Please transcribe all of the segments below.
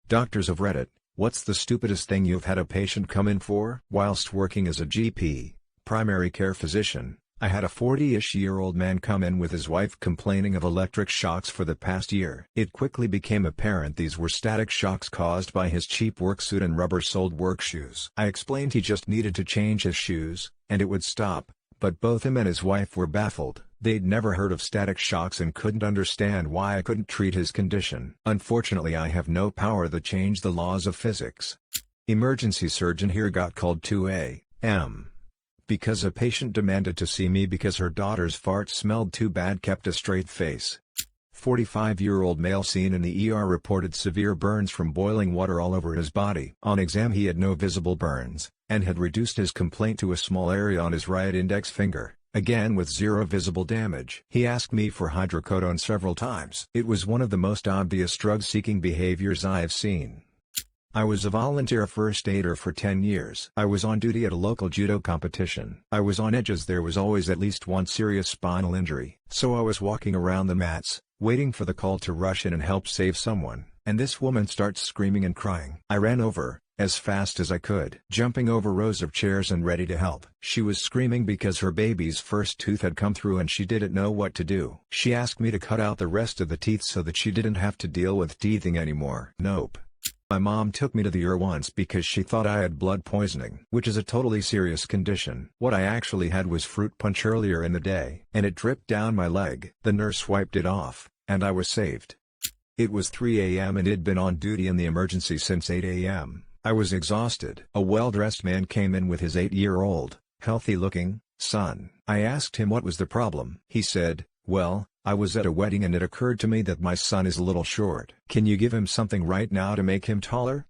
Doctors of Reddit, what's the stupidest thing you've had a patient come in for? Whilst working as a GP, primary care physician, I had a 40-ish-year-old man come in with his wife complaining of electric shocks for the past year. It quickly became apparent these were static shocks caused by his cheap work suit and rubber-soled work shoes. I explained he just needed to change his shoes, and it would stop, but both him and his wife were baffled. They'd never heard of static shocks and couldn't understand why I couldn't treat his condition. Unfortunately, I have no power to change the laws of physics. Emergency surgeon here got called 2 a.m. because a patient demanded to see me because her daughter's fart smelled too bad. Kept a straight face. 45-year-old male seen in the ER reported severe burns from boiling water all over his body. On exam he had no visible burns, and had reduced his complaint to a small area on his right index finger, again with zero visible damage. He asked me for hydrocodone several times. It was one of the most obvious drug-seeking behaviors I have seen. I was a volunteer first aider for 10 years. I was on duty at a local judo competition. I was on edge as there was always at least one serious spinal injury. So I was walking around the mats, waiting for the call to rush in and help save someone, and this woman starts screaming and crying. I ran over, as fast as I could, jumping over rows of chairs and ready to help. She was screaming because her baby's first tooth had come through and she didn't know what to do. She asked me to cut out the rest of the teeth so that she didn't have to deal with teething anymore. Nope. My mom took me to the ER once because she thought I had blood poisoning, which is a totally serious condition. What I actually had was fruit punch earlier in the day, and it dripped down my leg. The nurse wiped it off, and I was saved. It was 3 a.m. and I'd been on duty in the emergency since 8 a.m. I was exhausted. A well-dressed man came in with his 8-year-old, healthy-looking, son. I asked him what was the problem. He said, "Well, I was at a wedding and it occurred to me that my son is a little short. Can you give him something right now to make him taller?"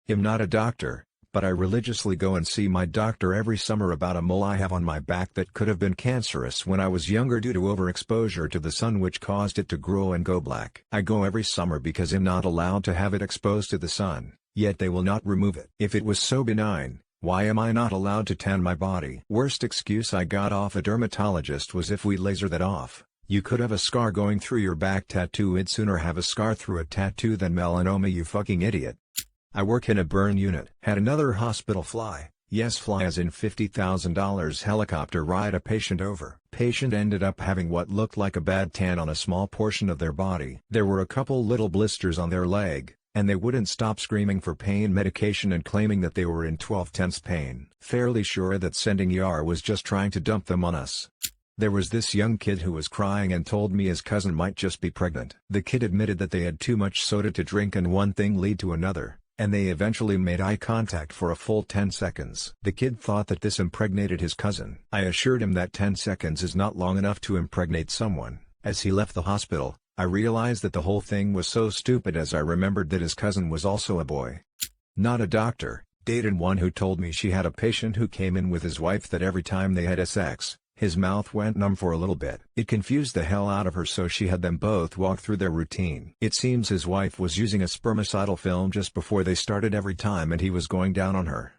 I'm not a doctor, but I religiously go and see my doctor every summer about a mole I have on my back that could have been cancerous when I was younger due to overexposure to the sun, which caused it to grow and go black. I go every summer because I'm not allowed to have it exposed to the sun, yet they will not remove it. If it was so benign, why am I not allowed to tan my body? Worst excuse I got off a dermatologist was, if we laser that off, you could have a scar going through your back tattoo. I'd sooner have a scar through a tattoo than melanoma, you fucking idiot. I work in a burn unit. Had another hospital fly, yes fly as in $50,000 helicopter ride a patient over. Patient ended up having what looked like a bad tan on a small portion of their body. There were a couple little blisters on their leg, and they wouldn't stop screaming for pain medication and claiming that they were in 12/10 pain. Fairly sure that sending ER was just trying to dump them on us. There was this young kid who was crying and told me his cousin might just be pregnant. The kid admitted that they had too much soda to drink and one thing led to another, and they eventually made eye contact for a full 10 seconds. The kid thought that this impregnated his cousin. I assured him that 10 seconds is not long enough to impregnate someone. As he left the hospital, I realized that the whole thing was so stupid as I remembered that his cousin was also a boy. Not a doctor, dated one who told me she had a patient who came in with his wife that every time they had sex, his mouth went numb for a little bit. It confused the hell out of her, so she had them both walk through their routine. It seems his wife was using a spermicidal film just before they started every time and he was going down on her.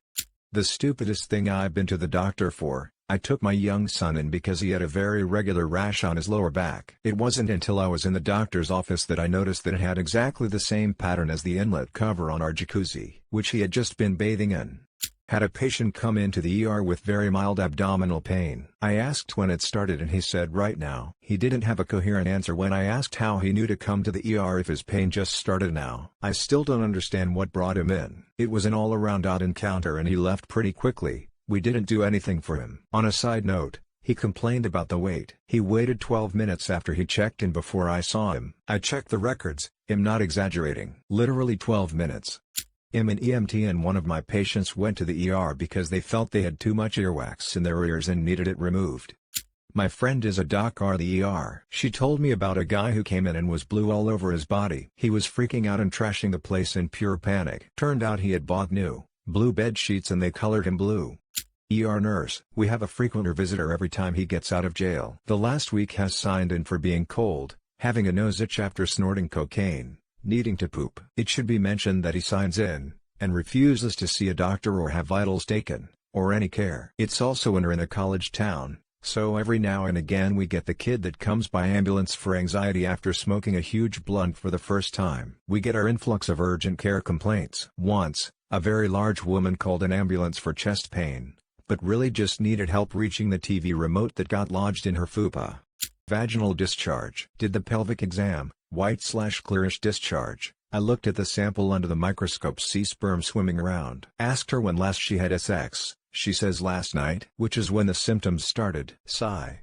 The stupidest thing I've been to the doctor for, I took my young son in because he had a very regular rash on his lower back. It wasn't until I was in the doctor's office that I noticed that it had exactly the same pattern as the inlet cover on our jacuzzi, which he had just been bathing in. Had a patient come into the ER with very mild abdominal pain. I asked when it started and he said right now. He didn't have a coherent answer when I asked how he knew to come to the ER if his pain just started now. I still don't understand what brought him in. It was an all-around odd encounter and he left pretty quickly. We didn't do anything for him. On a side note, he complained about the wait. He waited 12 minutes after he checked in before I saw him. I checked the records, I'm not exaggerating. Literally 12 minutes. I'm an EMT and one of my patients went to the ER because they felt they had too much earwax in their ears and needed it removed. My friend is a doc at the ER. She told me about a guy who came in and was blue all over his body. He was freaking out and trashing the place in pure panic. Turned out he had bought new, blue bed sheets and they colored him blue. ER nurse: we have a frequenter visitor every time he gets out of jail. The last week has signed in for being cold, having a nose itch after snorting cocaine, needing to poop. It should be mentioned that he signs in, and refuses to see a doctor or have vitals taken, or any care. It's also in a college town, So every now and again we get the kid that comes by ambulance for anxiety after smoking a huge blunt for the first time. We get our influx of urgent care complaints. Once, a very large woman called an ambulance for chest pain, but really just needed help reaching the TV remote that got lodged in her fupa. Vaginal discharge. Did the pelvic exam, white/clearish discharge. I looked at the sample under the microscope, see sperm swimming around. Asked her when last she had sex, she says last night, which is when the symptoms started. Sigh.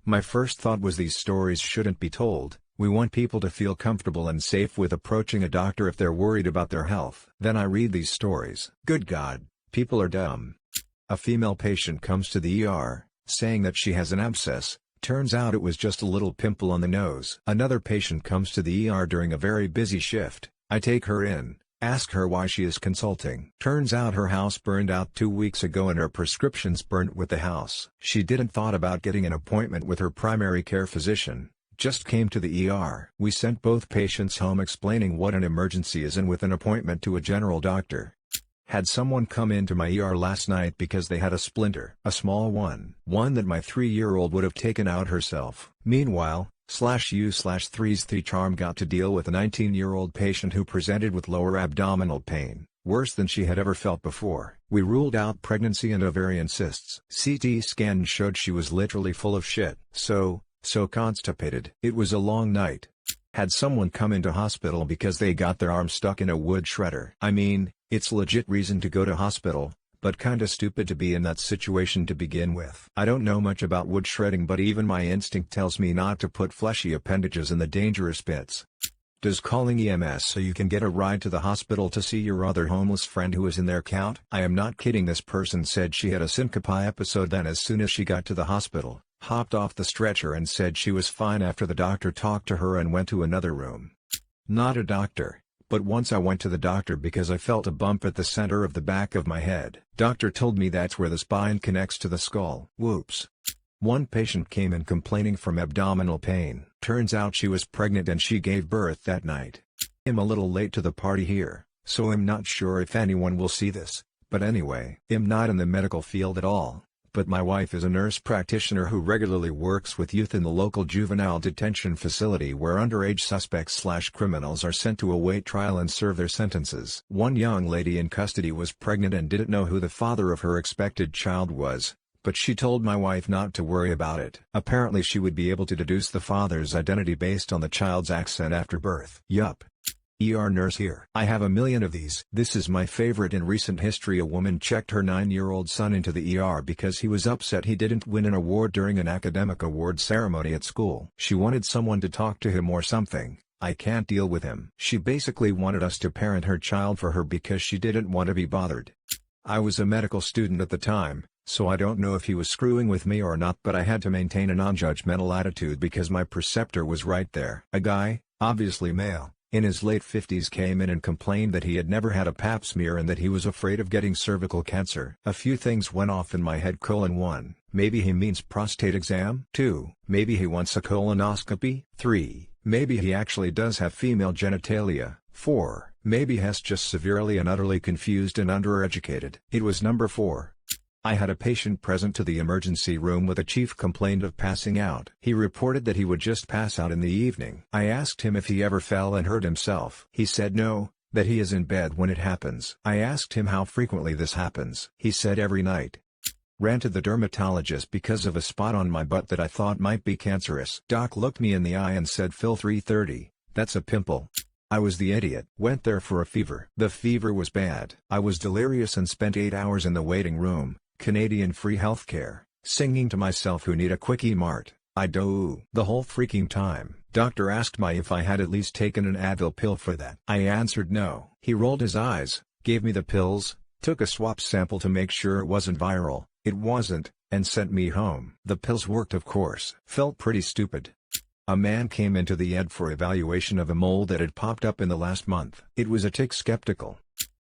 My first thought was these stories shouldn't be told. We want people to feel comfortable and safe with approaching a doctor if they're worried about their health. Then I read these stories. Good God, people are dumb. A female patient comes to the ER, saying that she has an abscess. Turns out it was just a little pimple on the nose. Another patient comes to the ER during a very busy shift. I take her in, ask her why she is consulting. Turns out her house burned out 2 weeks ago and her prescriptions burnt with the house. She didn't thought about getting an appointment with her primary care physician, just came to the ER. We sent both patients home explaining what an emergency is and with an appointment to a general doctor. Had someone come into my ER last night because they had a splinter. A small one. One that my 3-year-old would have taken out herself. Meanwhile, /U/3's charm got to deal with a 19-year-old patient who presented with lower abdominal pain, worse than she had ever felt before. We ruled out pregnancy and ovarian cysts. CT scan showed she was literally full of shit. So constipated. It was a long night. Had someone come into hospital because they got their arm stuck in a wood shredder. I mean, it's legit reason to go to hospital, but kinda stupid to be in that situation to begin with. I don't know much about wood shredding, but even my instinct tells me not to put fleshy appendages in the dangerous bits. Does calling EMS so you can get a ride to the hospital to see your other homeless friend who is in there count? I am not kidding. This person said she had a syncope episode, then as soon as she got to the hospital, hopped off the stretcher and said she was fine after the doctor talked to her and went to another room. Not a doctor. But once I went to the doctor because I felt a bump at the center of the back of my head. Doctor told me that's where the spine connects to the skull. Whoops. One patient came in complaining from abdominal pain. Turns out she was pregnant and she gave birth that night. I'm a little late to the party here, so I'm not sure if anyone will see this, but anyway. I'm not in the medical field at all, but my wife is a nurse practitioner who regularly works with youth in the local juvenile detention facility where underage suspects/criminals are sent to await trial and serve their sentences. One young lady in custody was pregnant and didn't know who the father of her expected child was, but she told my wife not to worry about it. Apparently she would be able to deduce the father's identity based on the child's accent after birth. Yup. ER nurse here. I have a million of these. This is my favorite. In recent history, a woman checked her 9-year-old son into the ER because he was upset he didn't win an award during an academic award ceremony at school. She wanted someone to talk to him or something. I can't deal with him. She basically wanted us to parent her child for her because she didn't want to be bothered. I was a medical student at the time, so I don't know if he was screwing with me or not, but I had to maintain a non-judgmental attitude because my preceptor was right there. A guy, obviously male, in his late 50s came in and complained that he had never had a pap smear and that he was afraid of getting cervical cancer. A few things went off in my head. 1. Maybe he means prostate exam. 2. Maybe he wants a colonoscopy. 3. Maybe he actually does have female genitalia. 4. Maybe he's just severely and utterly confused and undereducated. It was number 4. I had a patient present to the emergency room with a chief complaint of passing out. He reported that he would just pass out in the evening. I asked him if he ever fell and hurt himself. He said no, that he is in bed when it happens. I asked him how frequently this happens. He said every night. Ran to the dermatologist because of a spot on my butt that I thought might be cancerous. Doc looked me in the eye and said, "Phil 330, that's a pimple." I was the idiot. Went there for a fever. The fever was bad. I was delirious and spent 8 hours in the waiting room. Canadian free healthcare, singing to myself, "Who need a quickie mart, I do." The whole freaking time. Doctor asked me if I had at least taken an Advil pill for that. I answered no. He rolled his eyes, gave me the pills, took a swab sample to make sure it wasn't viral. It wasn't, and sent me home. The pills worked, of course. Felt pretty stupid. A man came into the ED for evaluation of a mole that had popped up in the last month. It was a tick skeptical.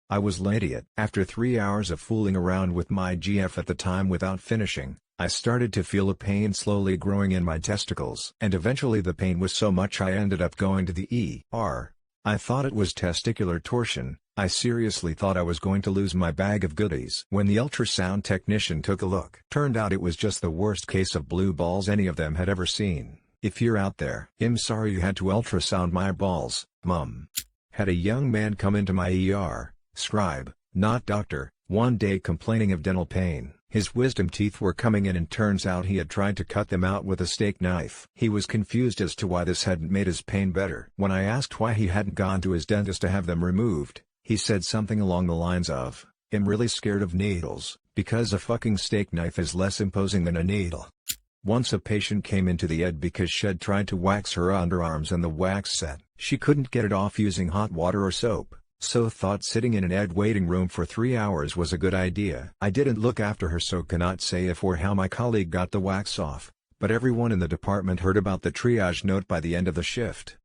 I was an idiot. After 3 hours of fooling around with my GF at the time without finishing, I started to feel a pain slowly growing in my testicles. And eventually the pain was so much I ended up going to the ER. I thought it was testicular torsion, I seriously thought I was going to lose my bag of goodies. When the ultrasound technician took a look, turned out it was just the worst case of blue balls any of them had ever seen. If you're out there, I'm sorry you had to ultrasound my balls, mum. Had a young man come into my ER, scribe, not doctor, one day complaining of dental pain. His wisdom teeth were coming in and turns out he had tried to cut them out with a steak knife. He was confused as to why this hadn't made his pain better. When I asked why he hadn't gone to his dentist to have them removed, he said something along the lines of, "I'm really scared of needles, because a fucking steak knife is less imposing than a needle." Once a patient came into the ED because she'd tried to wax her underarms and the wax set. She couldn't get it off using hot water or soap, so thought sitting in an ED waiting room for 3 hours was a good idea. I didn't look after her, so cannot say if or how my colleague got the wax off, but everyone in the department heard about the triage note by the end of the shift.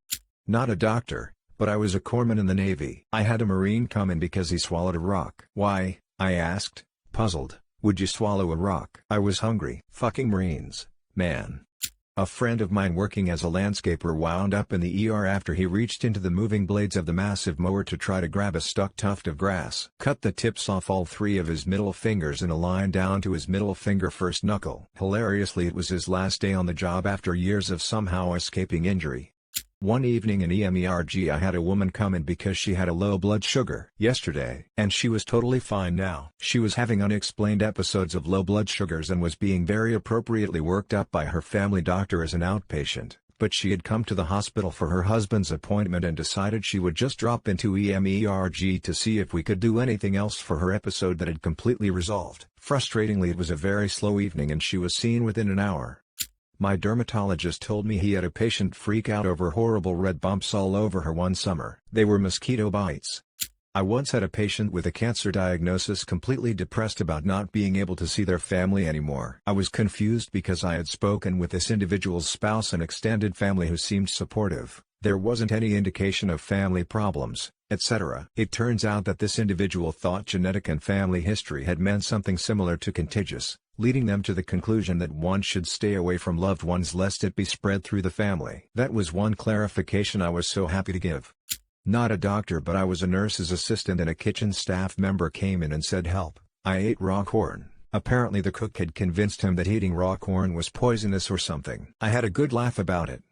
Not a doctor, but I was a corpsman in the Navy. I had a Marine come in because he swallowed a rock. "Why?" I asked, puzzled. "Would you swallow a rock?" I was hungry. Fucking Marines, man. A friend of mine working as a landscaper wound up in the ER after he reached into the moving blades of the massive mower to try to grab a stuck tuft of grass. Cut the tips off all 3 of his middle fingers in a line down to his middle finger first knuckle. Hilariously, it was his last day on the job after years of somehow escaping injury. One evening in EMERG I had a woman come in because she had a low blood sugar yesterday, and she was totally fine now. She was having unexplained episodes of low blood sugars and was being very appropriately worked up by her family doctor as an outpatient, but she had come to the hospital for her husband's appointment and decided she would just drop into EMERG to see if we could do anything else for her episode that had completely resolved. Frustratingly, it was a very slow evening and she was seen within an hour. My dermatologist told me he had a patient freak out over horrible red bumps all over her one summer. They were mosquito bites. I once had a patient with a cancer diagnosis completely depressed about not being able to see their family anymore. I was confused because I had spoken with this individual's spouse and extended family who seemed supportive. There wasn't any indication of family problems, etc. It turns out that this individual thought genetic and family history had meant something similar to contagious, leading them to the conclusion that one should stay away from loved ones lest it be spread through the family. That was one clarification I was so happy to give. Not a doctor, but I was a nurse's assistant and a kitchen staff member came in and said, "Help, I ate raw corn." Apparently the cook had convinced him that eating raw corn was poisonous or something. I had a good laugh about it.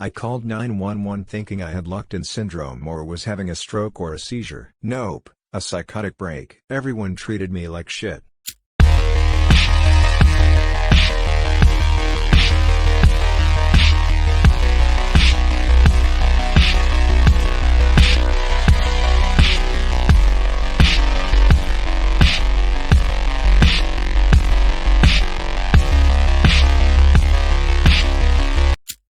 I called 911 thinking I had Locked-in syndrome or was having a stroke or a seizure. Nope, a psychotic break. Everyone treated me like shit.